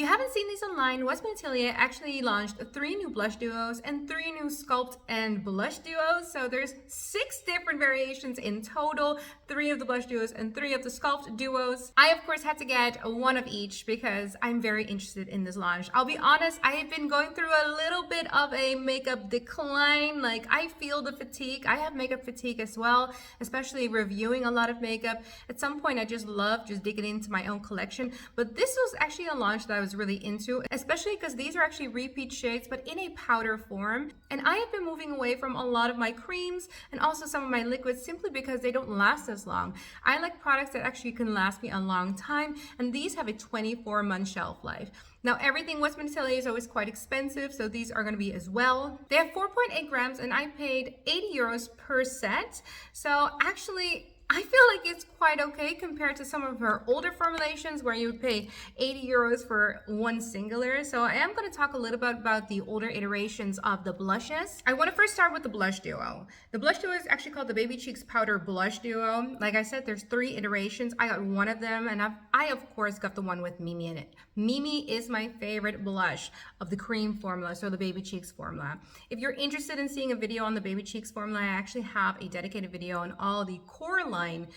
If you haven't seen these online, Westman Atelier actually launched 3 new blush duos and 3 new sculpt and blush duos. So there's 6 different variations in total, 3 of the blush duos and 3 of the sculpt duos. I of course had to get one of each because I'm very interested in this launch. I'll be honest, I have been going through a little bit of a makeup decline. Like, I feel the fatigue. I have makeup fatigue as well, especially reviewing a lot of makeup. At some point I just love just digging into my own collection, but this was actually a launch that I was really into, especially because these are actually repeat shades but in a powder form. And I have been moving away from a lot of my creams and also some of my liquids simply because they don't last as long. I like products that actually can last me a long time, and these have a 24-month shelf life. Now, everything Westman Atelier is always quite expensive, so these are going to be as well. They have 4.8 grams and I paid 80 euros per set. So actually, I feel like it's quite okay compared to some of her older formulations where you would pay 80 euros for one singular. So I am going to talk a little bit about the older iterations of the blushes. I want to first start with the blush duo. The blush duo is actually called the Baby Cheeks Powder Blush Duo. Like I said, there's 3 iterations. I got one of them, and I of course got the one with Mimi in it. Mimi is my favorite blush of the cream formula, so the Baby Cheeks formula. If you're interested in seeing a video on the Baby Cheeks formula, I actually have a dedicated video on all the core line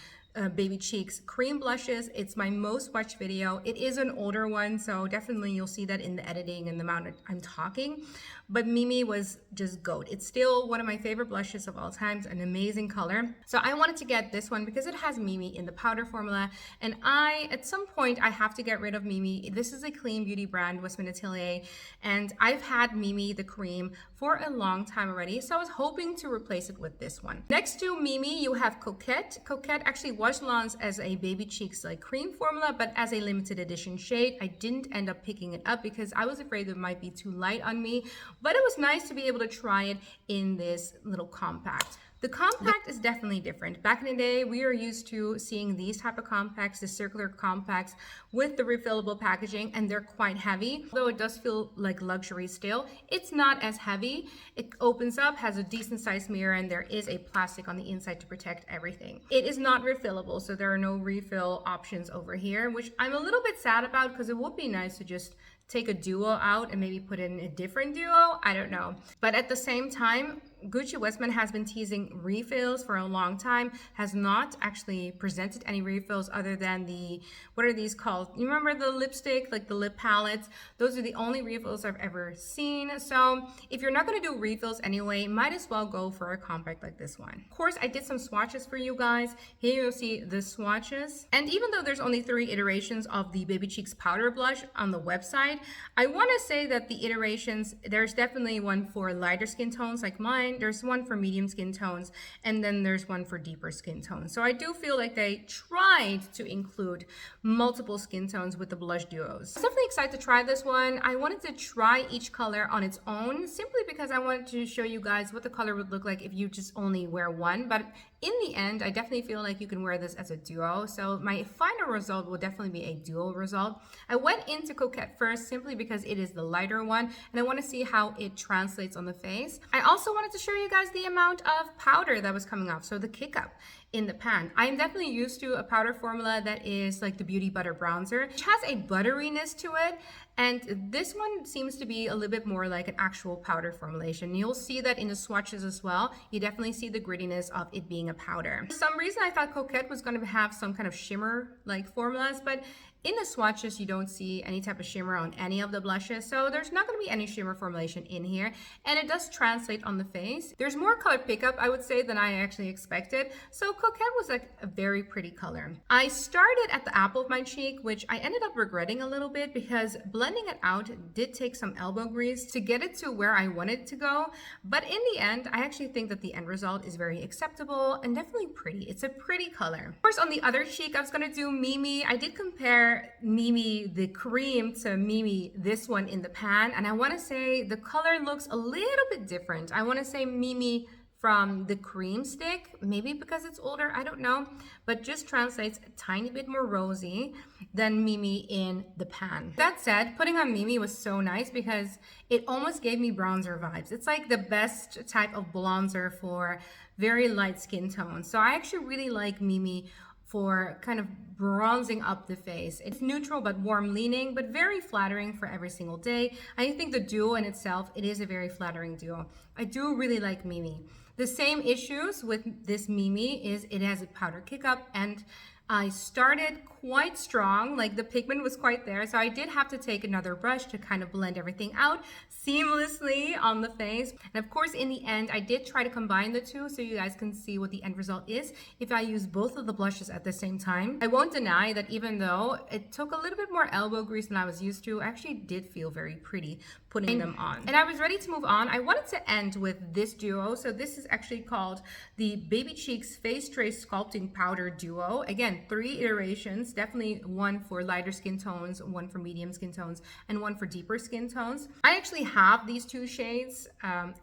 Baby Cheeks cream blushes. It's my most watched video. It is an older one, so definitely you'll see that in the editing and the amount I'm talking. But Mimi was just GOAT. It's still one of my favorite blushes of all times, an amazing color. So I wanted to get this one because it has Mimi in the powder formula, and at some point I have to get rid of Mimi. This is a clean beauty brand, Westman Atelier, and I've had Mimi the cream for a long time already, so I was hoping to replace it with this one. Next to Mimi, you have Coquette. Coquette actually was launched as a Baby Cheeks like cream formula, but as a limited edition shade. I didn't end up picking it up because I was afraid it might be too light on me, but it was nice to be able to try it in this little compact. The compact is definitely different. Back in the day, we are used to seeing these type of compacts, the circular compacts with the refillable packaging, and they're quite heavy. Though it does feel like luxury still, it's not as heavy. It opens up, has a decent sized mirror, and there is a plastic on the inside to protect everything. It is not refillable, so there are no refill options over here, which I'm a little bit sad about because it would be nice to just take a duo out and maybe put in a different duo. I don't know. But at the same time, Gucci Westman has been teasing refills for a long time, has not actually presented any refills other than the, what are these called? You remember the lipstick, like the lip palettes? Those are the only refills I've ever seen. So if you're not going to do refills anyway, might as well go for a compact like this one. Of course, I did some swatches for you guys. Here you'll see the swatches. And even though there's only 3 iterations of the Baby Cheeks powder blush on the website, I want to say that the iterations, there's definitely one for lighter skin tones like mine. There's one for medium skin tones, and then there's one for deeper skin tones. So I do feel like they tried to include multiple skin tones with the blush duos. I'm definitely excited to try this one. I wanted to try each color on its own simply because I wanted to show you guys what the color would look like if you just only wear one. But in the end, I definitely feel like you can wear this as a duo. So my final result will definitely be a duo result. I went into Coquette first simply because it is the lighter one, and I want to see how it translates on the face. I also wanted to show you guys the amount of powder that was coming off, so the kick up in the pan. I'm definitely used to a powder formula that is like the Beauty Butter Bronzer, which has a butteriness to it, and this one seems to be a little bit more like an actual powder formulation. You'll see that in the swatches as well. You definitely see the grittiness of it being a powder. For some reason, I thought Coquette was going to have some kind of shimmer like formulas, but in the swatches, you don't see any type of shimmer on any of the blushes, so there's not going to be any shimmer formulation in here, and it does translate on the face. There's more color pickup, I would say, than I actually expected, so Coquette was like a very pretty color. I started at the apple of my cheek, which I ended up regretting a little bit because blending it out did take some elbow grease to get it to where I wanted it to go, but in the end, I actually think that the end result is very acceptable and definitely pretty. It's a pretty color. Of course, on the other cheek, I was going to do Mimi. I did compare Mimi the cream to Mimi this one in the pan, and I want to say the color looks a little bit different. I want to say Mimi from the cream stick, maybe because it's older, I don't know, but just translates a tiny bit more rosy than Mimi in the pan. That said, putting on Mimi was so nice because it almost gave me bronzer vibes. It's like the best type of bronzer for very light skin tones. So I actually really like Mimi for kind of bronzing up the face. It's neutral but warm leaning, but very flattering for every single day. I think the duo in itself, it is a very flattering duo. I do really like Mimi. The same issues with this Mimi is it has a powder kick up, and I started quite strong, like the pigment was quite there, so I did have to take another brush to kind of blend everything out seamlessly on the face. And of course, in the end, I did try to combine the two so you guys can see what the end result is if I use both of the blushes at the same time. I won't deny that even though it took a little bit more elbow grease than I was used to, I actually did feel very pretty putting them on. And I was ready to move on. I wanted to end with this duo. So this is actually called the Baby Cheeks Face Trace Sculpting Powder Duo. Again, 3 iterations, definitely one for lighter skin tones, one for medium skin tones, and one for deeper skin tones. I actually have these 2 shades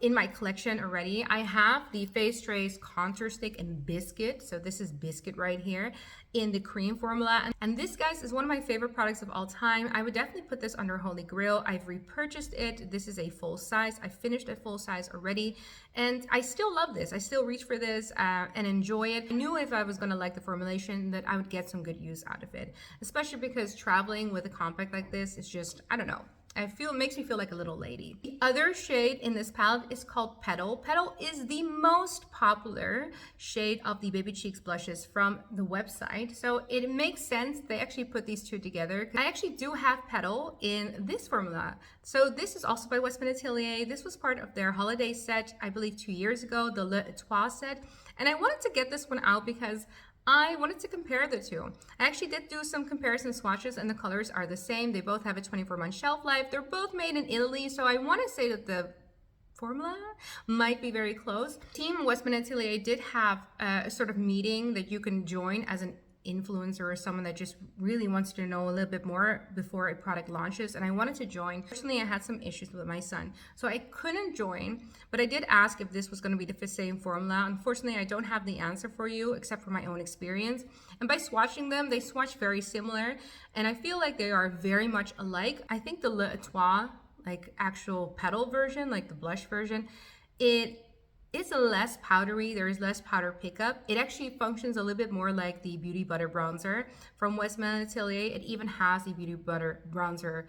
in my collection already. I have the Face Trace Contour Stick in Biscuit. So this is Biscuit right here in the cream formula. And this, guys, is one of my favorite products of all time. I would definitely put this under Holy Grail. I've repurchased it. This is a full size. I finished at full size already, and I still love this. I still reach for this and enjoy it. I knew if I was going to like the formulation that I would get some good use out of it, especially because traveling with a compact like this is just, I don't know, it makes me feel like a little lady. The other shade in this palette is called Petal. Petal is the most popular shade of the Baby Cheeks blushes from the website, so it makes sense they actually put these 2 together. I actually do have Petal in this formula. So this is also by Westman Atelier. This was part of their holiday set, I believe 2 years ago, the Le Etoile set. And I wanted to get this one out because I wanted to compare the 2. I actually did do some comparison swatches, and the colors are the same. They both have a 24-month shelf life. They're both made in Italy, so I want to say that the formula might be very close. Team Westman Atelier did have a sort of meeting that you can join as an influencer or someone that just really wants to know a little bit more before a product launches, and I wanted to join. Personally, I had some issues with my son, so I couldn't join, but I did ask if this was going to be the same formula. Unfortunately, I don't have the answer for you except for my own experience, and by swatching them, they swatch very similar, and I feel like they are very much alike. I think the Le Etoile, like actual Petal version, like the blush version, it's a less powdery. There is less powder pickup. It actually functions a little bit more like the Beauty Butter bronzer from Westman Atelier. It even has the Beauty Butter bronzer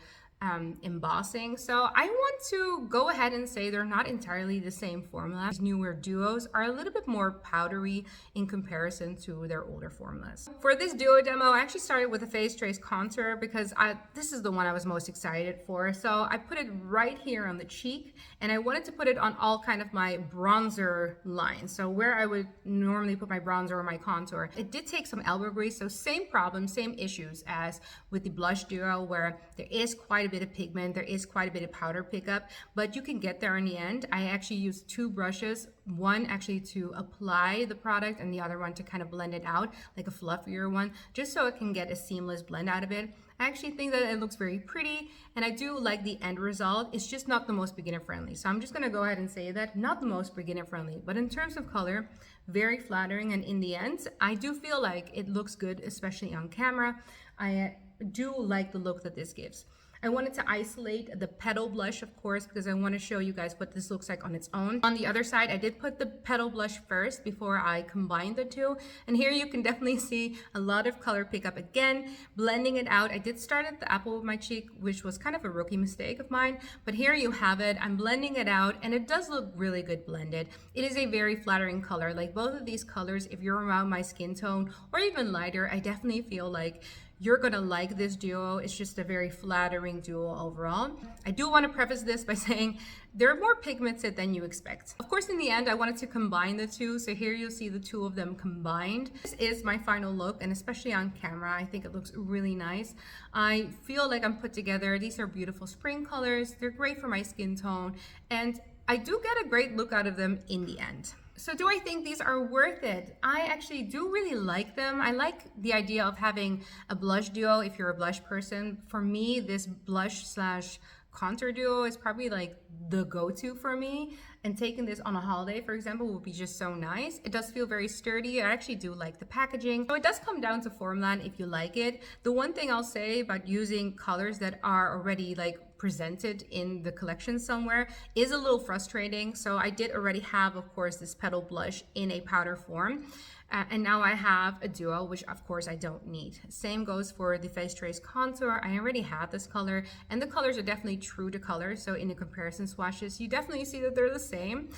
embossing. So I want to go ahead and say they're not entirely the same formula. These newer duos are a little bit more powdery in comparison to their older formulas. For this duo demo, I actually started with a Face Trace Contour because this is the one I was most excited for. So I put it right here on the cheek, and I wanted to put it on all kind of my bronzer lines. So where I would normally put my bronzer or my contour. It did take some elbow grease, so same problem, same issues as with the blush duo, where there is quite a bit of pigment, there is quite a bit of powder pickup, but you can get there in the end. I actually used 2 brushes, one actually to apply the product and the other one to kind of blend it out, like a fluffier one, just so it can get a seamless blend out of it. I actually think that it looks very pretty, and I do like the end result. It's just not the most beginner friendly. So I'm just gonna go ahead and say that, not the most beginner friendly, but in terms of color, very flattering, and in the end, I do feel like it looks good, especially on camera. I do like the look that this gives. I wanted to isolate the Petal blush, of course, because I want to show you guys what this looks like on its own. On the other side, I did put the Petal blush first before I combined the 2. And here you can definitely see a lot of color pickup again, blending it out. I did start at the apple of my cheek, which was kind of a rookie mistake of mine. But here you have it. I'm blending it out, and it does look really good blended. It is a very flattering color. Like both of these colors, if you're around my skin tone or even lighter, I definitely feel like you're gonna like this duo. It's just a very flattering duo overall. I do want to preface this by saying they're more pigmented than you expect. Of course, in the end, I wanted to combine the 2. So here you'll see the 2 of them combined. This is my final look, and especially on camera, I think it looks really nice. I feel like I'm put together. These are beautiful spring colors. They're great for my skin tone, and I do get a great look out of them in the end. So do I think these are worth it? I actually do really like them. I like the idea of having a blush duo if you're a blush person. For me, this blush slash contour duo is probably like the go-to for me. and taking this on a holiday, for example, would be just so nice. It does feel very sturdy. I actually do like the packaging. So it does come down to formula and if you like it. The one thing I'll say about using colors that are already like presented in the collection somewhere is a little frustrating. So I did already have, of course, this Petal blush in a powder form. And now I have a duo, which of course I don't need. Same goes for the Face Trace Contour. I already have this color, and the colors are definitely true to color. So in the comparison swatches, you definitely see that they're the same.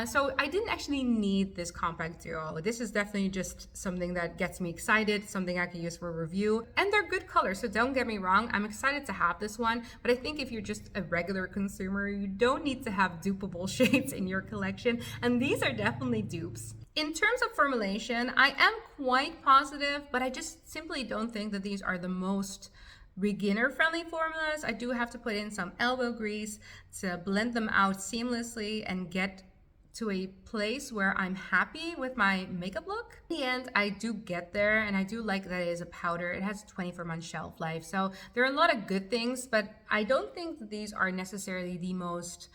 So I didn't actually need this compact duo. This is definitely just something that gets me excited, something I can use for review. And they're good colors, so don't get me wrong. I'm excited to have this one, but I think if you're just a regular consumer, you don't need to have dupable shades in your collection. And these are definitely dupes. In terms of formulation, I am quite positive, but I just simply don't think that these are the most beginner-friendly formulas. I do have to put in some elbow grease to blend them out seamlessly and get to a place where I'm happy with my makeup look. In the end, I do get there, and I do like that it is a powder. It has a 24-month shelf life, so there are a lot of good things, but I don't think that these are necessarily the most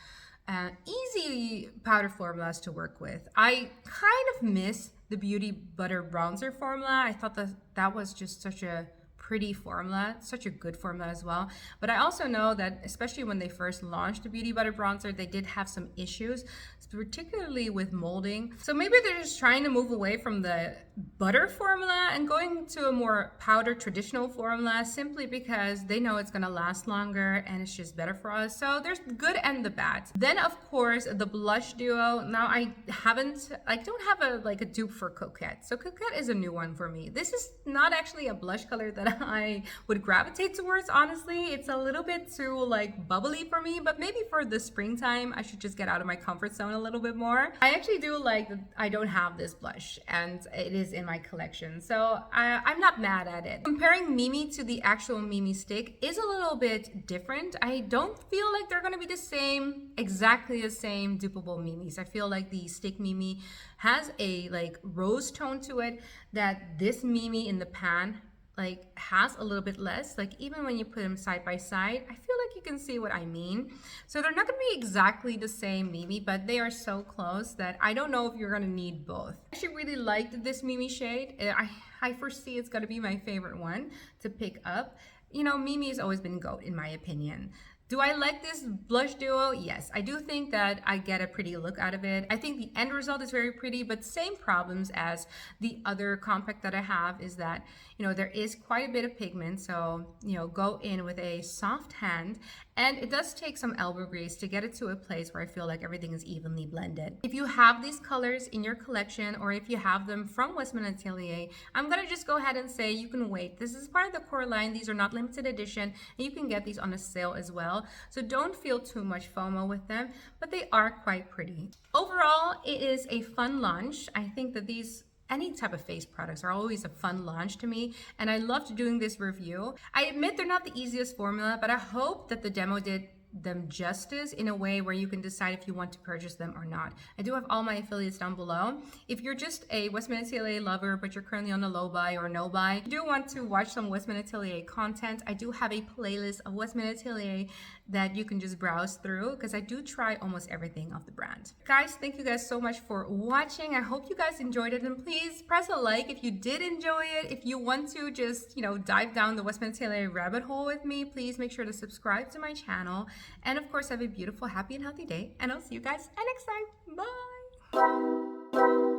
easy powder formulas to work with. I kind of miss the Beauty Butter Bronzer formula. I thought that was just such a pretty formula, such a good formula as well. But I also know that especially when they first launched the Beauty Butter Bronzer, they did have some issues, particularly with molding. So maybe they're just trying to move away from the butter formula and going to a more powder traditional formula simply because they know it's gonna last longer and it's just better for us. So there's the good and the bad. Then of course the blush duo. Now I don't have a dupe for Coquette. So Coquette is a new one for me. This is not actually a blush color that I would gravitate towards, honestly. It's a little bit too like bubbly for me, but maybe for the springtime I should just get out of my comfort zone a little bit more. I actually do like that I don't have this blush and it is in my collection, so I'm not mad at it. Comparing Mimi to the actual Mimi stick is a little bit different. I don't feel like they're gonna be the same, exactly the same dupable Mimis. I feel like the stick Mimi has a like rose tone to it that this Mimi in the pan has a little bit less. Like even when you put them side by side, I feel like you can see what I mean. So they're not gonna be exactly the same Mimi, but they are so close that I don't know if you're gonna need both. I actually really liked this Mimi shade. I foresee it's gonna be my favorite one to pick up. You know, Mimi has always been GOAT in my opinion. Do I like this blush duo? Yes, I do think that I get a pretty look out of it. I think the end result is very pretty, but same problems as the other compact that I have is that, you know, there is quite a bit of pigment. So, you know, go in with a soft hand, and it does take some elbow grease to get it to a place where I feel like everything is evenly blended. If you have these colors in your collection, or if you have them from Westman Atelier, I'm gonna just go ahead and say you can wait. This is part of the core line. These are not limited edition, and you can get these on a sale as well. So don't feel too much FOMO with them, but they are quite pretty. Overall, it is a fun launch. I think that any type of face products are always a fun launch to me, and I loved doing this review. I admit they're not the easiest formula, but I hope that the demo did them justice in a way where you can decide if you want to purchase them or not. I do have all my affiliates down below. If you're just a Westman Atelier lover, but you're currently on a low buy or no buy, you do want to watch some Westman Atelier content, I do have a playlist of Westman Atelier that you can just browse through because I do try almost everything of the brand. Guys, thank you guys so much for watching. I hope you guys enjoyed it, and please press a like if you did enjoy it. If you want to just, you know, dive down the Westman Atelier rabbit hole with me, please make sure to subscribe to my channel. And of course, have a beautiful, happy, and healthy day. And I'll see you guys next time. Bye.